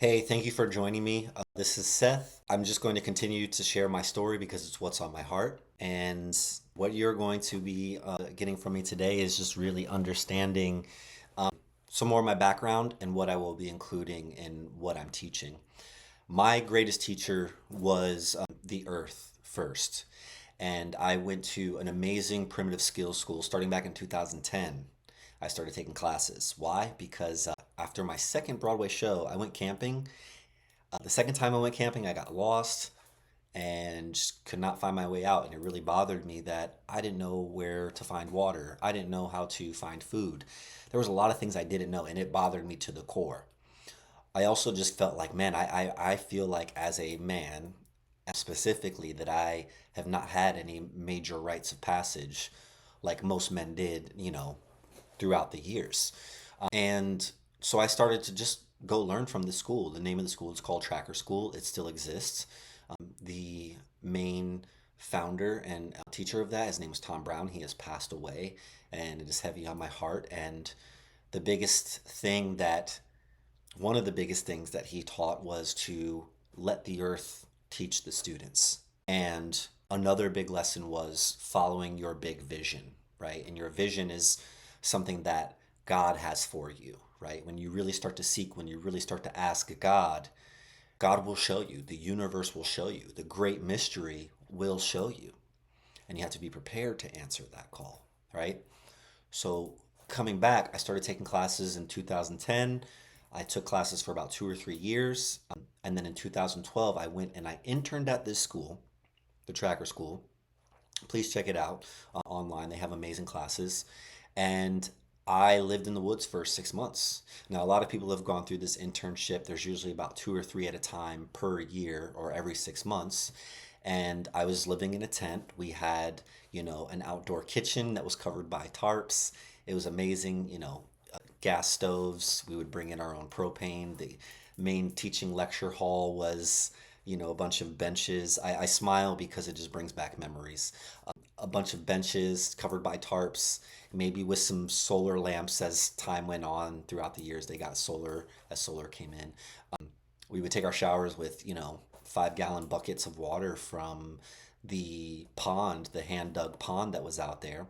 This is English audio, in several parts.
Hey, thank you for joining me. This is Seth. I'm just going to continue to share my story because it's what's on my heart. And what you're going to be getting from me today is just really understanding some more of my background and what I will be including in what I'm teaching. My greatest teacher was the earth first. And I went to an amazing primitive skills school starting back in 2010. I started taking classes. Why? Because after my second Broadway show, I went camping. The second time I went camping, I got lost and just could not find my way out. And it really bothered me that I didn't know where to find water. I didn't know how to find food. There was a lot of things I didn't know, and it bothered me to the core. I also just felt like, man, I feel like as a man, specifically, that I have not had any major rites of passage like most men did, throughout the years. And so I started to just go learn from the school. The name of the school is called Tracker School. It still exists. The main founder and teacher of that, his name is Tom Brown. He has passed away, and it is heavy on my heart. And the biggest thing that, one of the biggest things that he taught was to let the earth teach the students. And another big lesson was following your big vision, right? And your vision is something that God has for you, right? When you really start to seek, when you really start to ask God, God will show you, the universe will show you, the great mystery will show you. And you have to be prepared to answer that call, right? So coming back, I started taking classes in 2010. I took classes for about 2 or 3 years. And then in 2012, I went and I interned at this school, the Tracker School. Please check it out online. They have amazing classes. And I lived in the woods for 6 months. Now, a lot of people have gone through this internship. There's usually about two or three at a time per year or every 6 months. And I was living in a tent. We had, an outdoor kitchen that was covered by tarps. It was amazing, gas stoves. We would bring in our own propane. The main teaching lecture hall was, a bunch of benches. I smile because it just brings back memories. A bunch of benches covered by tarps, maybe with some solar lamps as time went on throughout the years. They got solar as solar came in. We would take our showers with, 5-gallon buckets of water from the pond, the hand dug pond that was out there.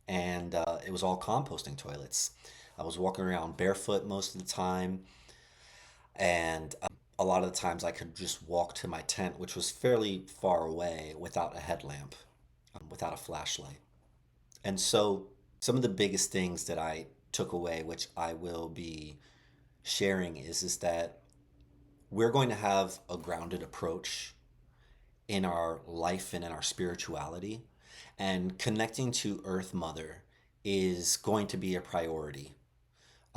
And it was all composting toilets. I was walking around barefoot most of the time. And a lot of the times I could just walk to my tent, which was fairly far away without a headlamp, without a flashlight. And so some of the biggest things that I took away, which I will be sharing, is that we're going to have a grounded approach in our life and in our spirituality. And connecting to Earth Mother is going to be a priority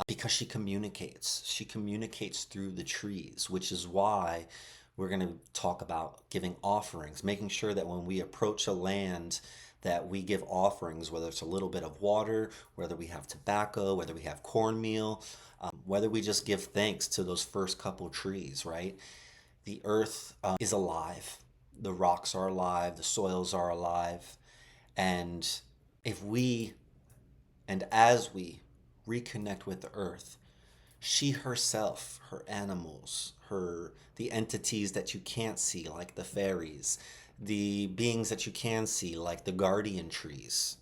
because she communicates. She communicates through the trees, which is why we're going to talk about giving offerings, making sure that when we approach a land that we give offerings, whether it's a little bit of water, whether we have tobacco, whether we have cornmeal, whether we just give thanks to those first couple trees, right? The earth is alive. The rocks are alive. The soils are alive. And if we and as we reconnect with the earth, she herself, her animals, the entities that you can't see, like the fairies, the beings that you can see, like the guardian trees,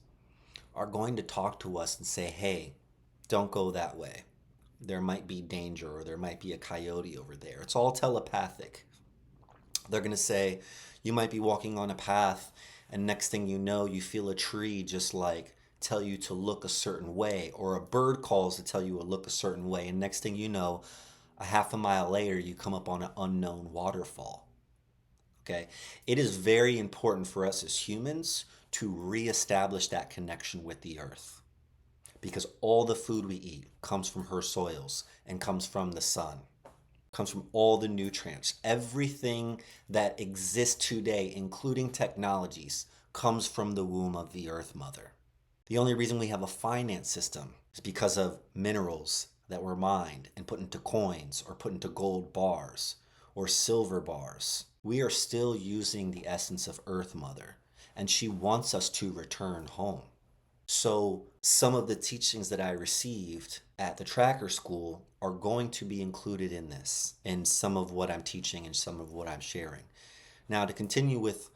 are going to talk to us and say, hey, don't go that way. There might be danger or there might be a coyote over there. It's all telepathic. They're going to say, you might be walking on a path, and next thing you know, you feel a tree just like tell you to look a certain way, or a bird calls to tell you to look a certain way, and next thing you know, a half a mile later, you come up on an unknown waterfall. Okay? It is very important for us as humans to reestablish that connection with the earth because all the food we eat comes from her soils and comes from the sun, comes from all the nutrients. Everything that exists today, including technologies, comes from the womb of the earth mother. The only reason we have a finance system is because of minerals that were mined and put into coins or put into gold bars or silver bars. We are still using the essence of earth mother, and she wants us to return home. So some of the teachings that I received at the tracker school are going to be included in this, in some of what I'm teaching and some of what I'm sharing. Now, to continue with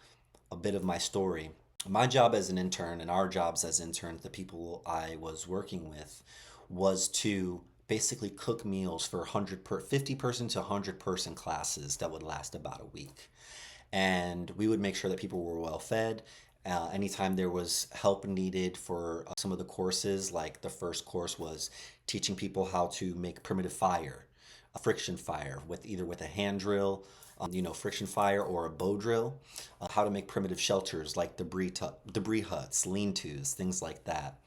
a bit of my story, my job as an intern and our jobs as interns, the people I was working with, was to basically cook meals for 50 person to 100 person classes that would last about a week. And we would make sure that people were well fed. Anytime there was help needed for some of the courses, like the first course was teaching people how to make primitive fire, a friction fire with either with a hand drill, friction fire, or a bow drill, how to make primitive shelters like debris huts, lean-tos, things like that.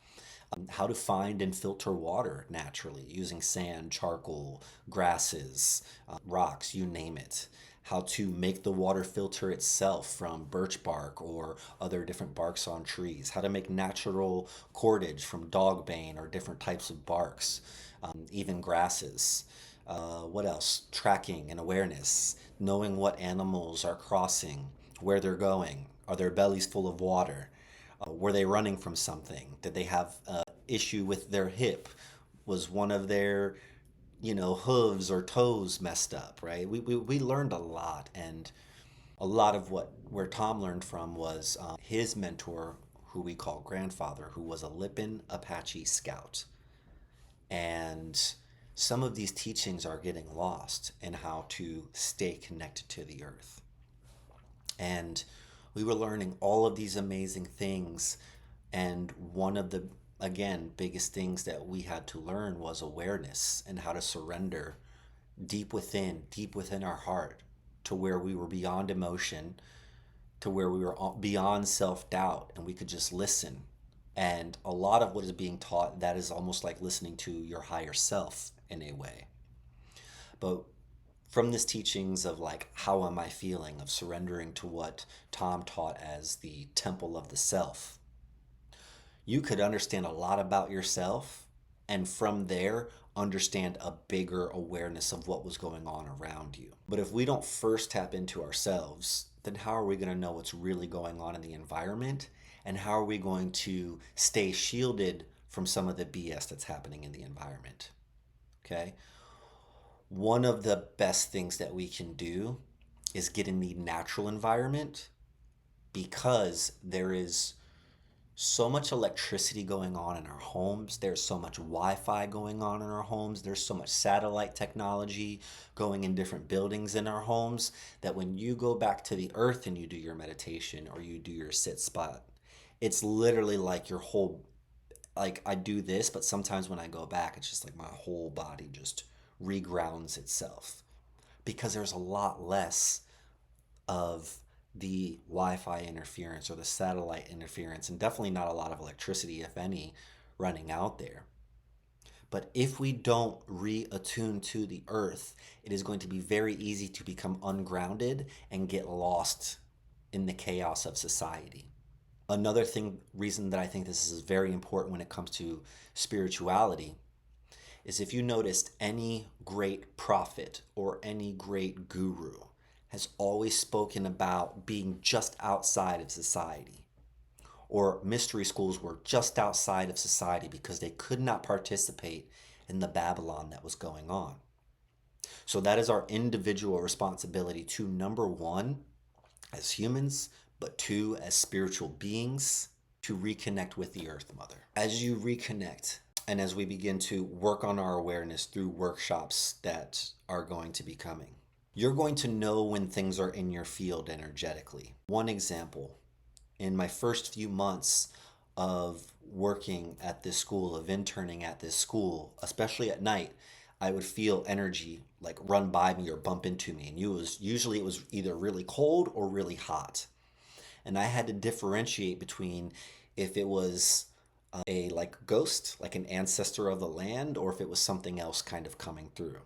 How to find and filter water naturally using sand, charcoal, grasses, rocks, you name it. How to make the water filter itself from birch bark or other different barks on trees. How to make natural cordage from dog bane or different types of barks, even grasses. What else? Tracking and awareness, knowing what animals are crossing, where they're going, are their bellies full of water, were they running from something? Did they have issue with their hip? Was one of their, hooves or toes messed up, right? We learned a lot. And a lot of where Tom learned from was his mentor, who we call grandfather, who was a Lipan Apache scout. And some of these teachings are getting lost in how to stay connected to the earth. And we were learning all of these amazing things. And one of the, again, biggest things that we had to learn was awareness and how to surrender deep within our heart, to where we were beyond emotion, to where we were beyond self doubt, and we could just listen. And a lot of what is being taught, that is almost like listening to your higher self in a way. But from this teachings of like, how am I feeling, of surrendering to what Tom taught as the temple of the self, you could understand a lot about yourself, and from there understand a bigger awareness of what was going on around you. But if we don't first tap into ourselves, then how are we going to know what's really going on in the environment? And how are we going to stay shielded from some of the BS that's happening in the environment? Okay. One of the best things that we can do is get in the natural environment, because there is so much electricity going on in our homes. There's so much Wi-Fi going on in our homes. There's so much satellite technology going in different buildings in our homes, that when you go back to the earth and you do your meditation or you do your sit spot, it's literally like your whole, like I do this, but sometimes when I go back, it's just like my whole body just regrounds itself, because there's a lot less of the Wi-Fi interference or the satellite interference, and definitely not a lot of electricity, if any, running out there. But if we don't reattune to the earth, it is going to be very easy to become ungrounded and get lost in the chaos of society. Another reason that I think this is very important when it comes to spirituality, is if you noticed, any great prophet or any great guru has always spoken about being just outside of society. Or mystery schools were just outside of society because they could not participate in the Babylon that was going on. So that is our individual responsibility to, number one, as humans, but two, as spiritual beings, to reconnect with the Earth Mother. As you reconnect, and as we begin to work on our awareness through workshops that are going to be coming, you're going to know when things are in your field energetically. One example, in my first few months of working at this school, of interning at this school, especially at night, I would feel energy like run by me or bump into me. And usually it was either really cold or really hot. And I had to differentiate between if it was a like ghost, like an ancestor of the land, or if it was something else kind of coming through.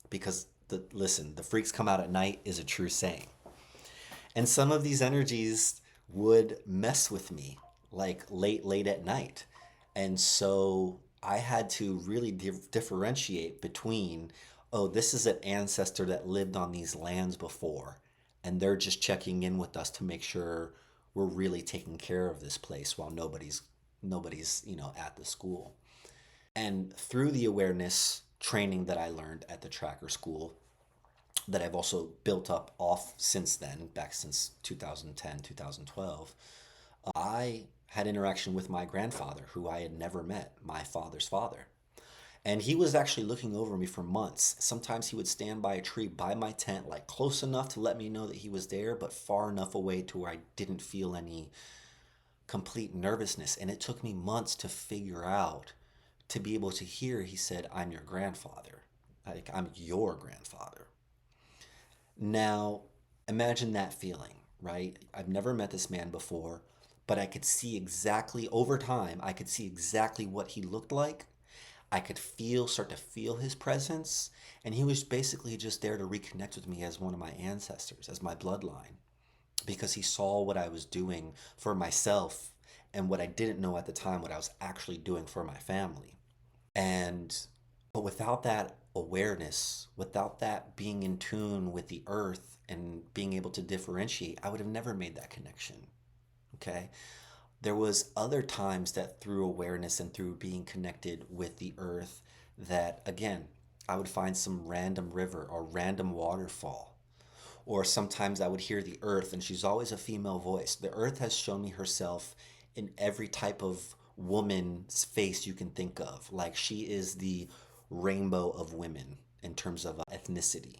Because the freaks come out at night is a true saying. And some of these energies would mess with me like late at night. And so I had to really differentiate between, oh, this is an ancestor that lived on these lands before, and they're just checking in with us to make sure we're really taking care of this place while nobody's, at the school. And through the awareness training that I learned at the tracker school, that I've also built up off since then, back since 2010, 2012, I had interaction with my grandfather, who I had never met, my father's father. And he was actually looking over me for months. Sometimes he would stand by a tree by my tent, like close enough to let me know that he was there, but far enough away to where I didn't feel any complete nervousness. And it took me months to figure out, to be able to hear, he said, I'm your grandfather. Like, I'm your grandfather. Now, imagine that feeling, right? I've never met this man before, but I could see exactly, over time, I could see exactly what he looked like. I could start to feel his presence. And he was basically just there to reconnect with me as one of my ancestors, as my bloodline, because he saw what I was doing for myself and what I didn't know at the time, what I was actually doing for my family. And, but without that awareness, without that being in tune with the earth and being able to differentiate, I would have never made that connection. Okay. There was other times that through awareness and through being connected with the earth, that again, I would find some random river or random waterfall. Or sometimes I would hear the earth, and she's always a female voice. The earth has shown me herself in every type of woman's face you can think of. Like, she is the rainbow of women in terms of ethnicity.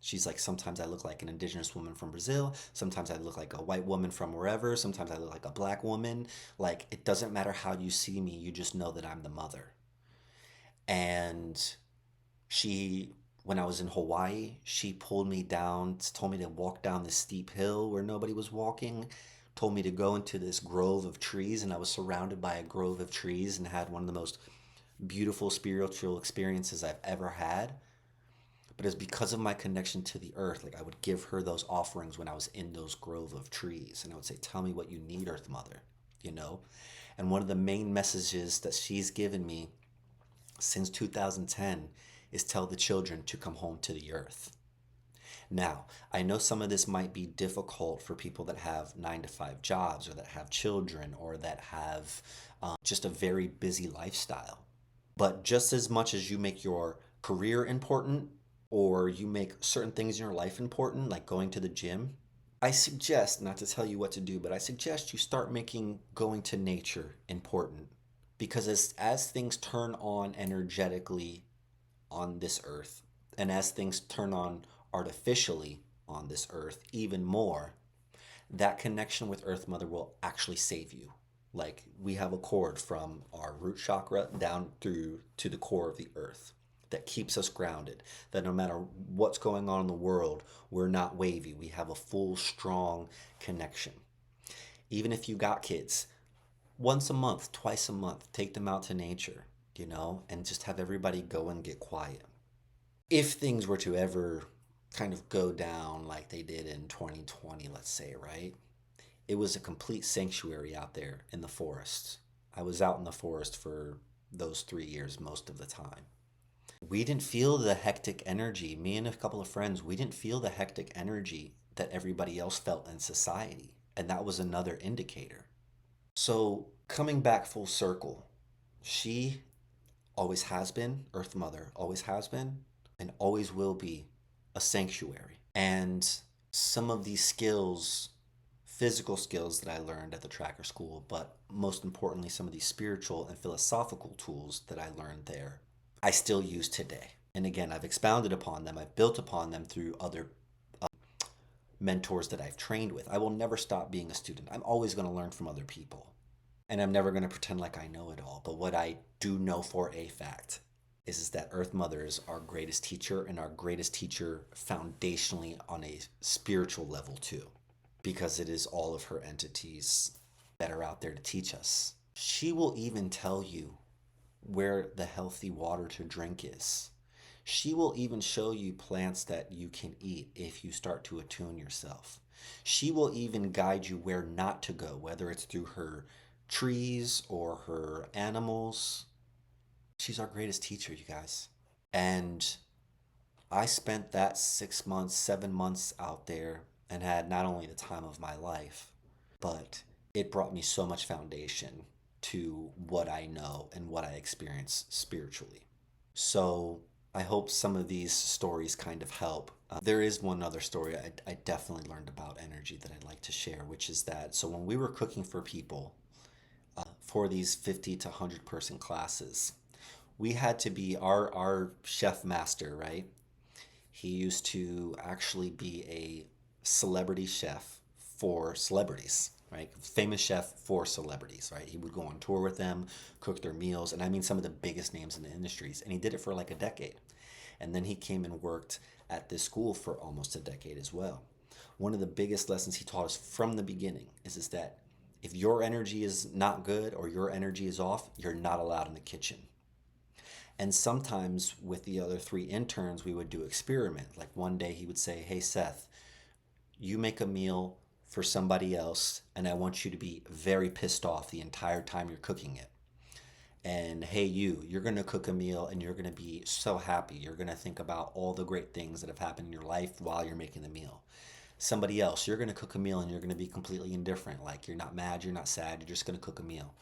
She's like, sometimes I look like an indigenous woman from Brazil. Sometimes I look like a white woman from wherever. Sometimes I look like a black woman. Like, it doesn't matter how you see me, you just know that I'm the mother. And she, when I was in Hawaii, she pulled me down, told me to walk down this steep hill where nobody was walking, told me to go into this grove of trees, and I was surrounded by a grove of trees and had one of the most beautiful spiritual experiences I've ever had. But it's because of my connection to the earth. Like, I would give her those offerings when I was in those grove of trees, and I would say, tell me what you need, Earth Mother, you know? And one of the main messages that she's given me since 2010 is tell the children to come home to the earth. Now, I know some of this might be difficult for people that have 9 to 5 jobs, or that have children, or that have just a very busy lifestyle. But just as much as you make your career important, or you make certain things in your life important, like going to the gym, I suggest, not to tell you what to do, but I suggest you start making going to nature important. Because as things turn on energetically on this earth, and as things turn on artificially on this earth even more, that connection with Earth Mother will actually save you. Like, we have a cord from our root chakra down through to the core of the earth that keeps us grounded. That no matter what's going on in the world, we're not wavy. We have a full, strong connection. Even if you got kids, once a month, twice a month, take them out to nature, and just have everybody go and get quiet. If things were to ever kind of go down like they did in 2020, let's say, right? It was a complete sanctuary out there in the forest. I was out in the forest for those 3 years most of the time. We didn't feel the hectic energy. Me and a couple of friends, we didn't feel the hectic energy that everybody else felt in society. And that was another indicator. So, coming back full circle, she always has been, Earth Mother always has been, and always will be a sanctuary. And some of these skills, physical skills that I learned at the tracker school, but most importantly, some of these spiritual and philosophical tools that I learned there, I still use today. And again, I've expounded upon them, I've built upon them through other mentors that I've trained with. I will never stop being a student. I'm always going to learn from other people. And I'm never going to pretend like I know it all. But what I do know for a fact is that Earth Mother is our greatest teacher, and our greatest teacher foundationally on a spiritual level too, because it is all of her entities that are out there to teach us. She will even tell you where the healthy water to drink is. She will even show you plants that you can eat if you start to attune yourself. She will even guide you where not to go, whether it's through her trees or her animals. She's our greatest teacher, you guys. And I spent that 6 months, 7 months out there and had not only the time of my life, but it brought me so much foundation. to what I know and what I experience spiritually. So I hope some of these stories kind of help. There is one other story I definitely learned about energy that I'd like to share, which is that so when we were cooking for people for these 50 to 100 person classes, we had to be our chef master, right? He used to actually be a celebrity chef for celebrities, right? Famous chef for celebrities, right? He would go on tour with them, cook their meals, and I mean some of the biggest names in the industries. And he did it for like a decade. And then he came and worked at this school for almost a decade as well. One of the biggest lessons he taught us from the beginning is that if your energy is not good or your energy is off, you're not allowed in the kitchen. And sometimes with the other three interns, we would do experiment. Like one day he would say, "Hey, Seth, you make a meal for somebody else, and I want you to be very pissed off the entire time you're cooking it. And hey, you're going to cook a meal and you're going to be so happy. You're going to think about all the great things that have happened in your life while you're making the meal. Somebody else, you're going to cook a meal and you're going to be completely indifferent. Like you're not mad, you're not sad, you're just going to cook a meal.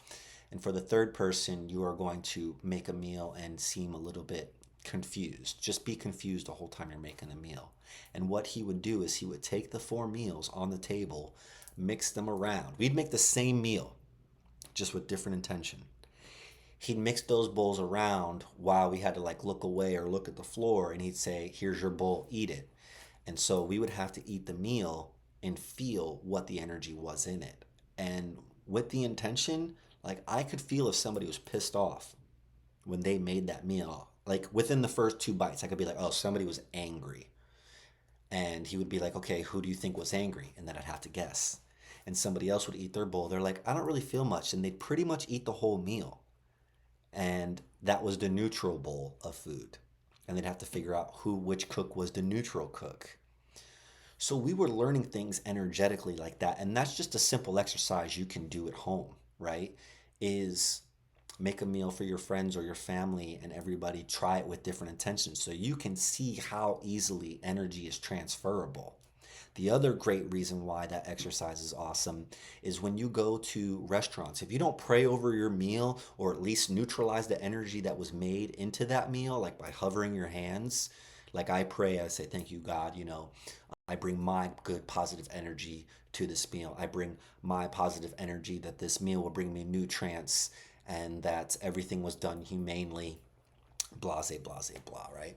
And for the third person, you are going to make a meal and seem a little bit confused. Just be confused the whole time you're making the meal." And what he would do is he would take the four meals on the table, mix them around. We'd make the same meal, just with different intention. He'd mix those bowls around while we had to like look away or look at the floor, and he'd say, "Here's your bowl, eat it." And so we would have to eat the meal and feel what the energy was in it. And with the intention, like I could feel if somebody was pissed off when they made that meal. Like within the first two bites, I could be like, "Oh, somebody was angry." And he would be like, "Okay, who do you think was angry?" And then I'd have to guess. And somebody else would eat their bowl. They're like, "I don't really feel much." And they'd pretty much eat the whole meal. And that was the neutral bowl of food. And they'd have to figure out which cook was the neutral cook. So we were learning things energetically like that. And that's just a simple exercise you can do at home, right? Is make a meal for your friends or your family and everybody try it with different intentions so you can see how easily energy is transferable. The other great reason why that exercise is awesome is when you go to restaurants, if you don't pray over your meal or at least neutralize the energy that was made into that meal, like by hovering your hands, like I pray, I say, "Thank you, God, I bring my good positive energy to this meal. I bring my positive energy that this meal will bring me nutrients and that everything was done humanely, blase, blase, blah," right?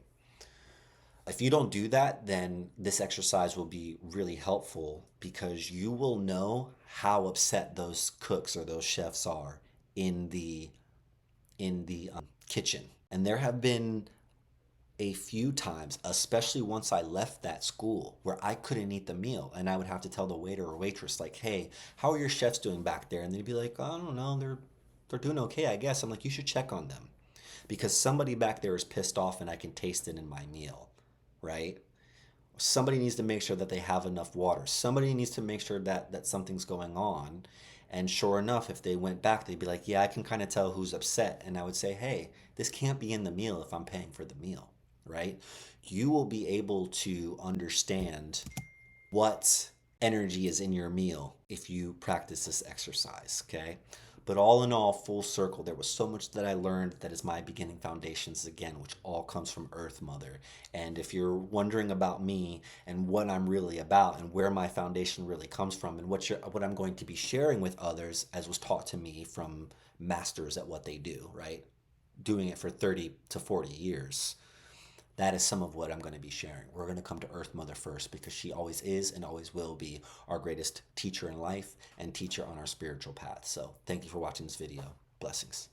If you don't do that, then this exercise will be really helpful because you will know how upset those cooks or those chefs are in the kitchen. And there have been a few times, especially once I left that school, where I couldn't eat the meal and I would have to tell the waiter or waitress like, "Hey, how are your chefs doing back there?" And they'd be like, "I don't know, they're doing okay, I guess." I'm like, "You should check on them because somebody back there is pissed off and I can taste it in my meal." Right? Somebody needs to make sure that they have enough water. Somebody needs to make sure that something's going on. And sure enough, if they went back, they'd be like, "Yeah, I can kind of tell who's upset." And I would say, "Hey, this can't be in the meal if I'm paying for the meal," right? You will be able to understand what energy is in your meal if you practice this exercise, okay? But all in all, full circle, there was so much that I learned that is my beginning foundations again, which all comes from Earth Mother. And if you're wondering about me and what I'm really about and where my foundation really comes from and what I'm going to be sharing with others, as was taught to me from masters at what they do, right? Doing it for 30 to 40 years. That is some of what I'm going to be sharing. We're going to come to Earth Mother first because she always is and always will be our greatest teacher in life and teacher on our spiritual path. So thank you for watching this video. Blessings.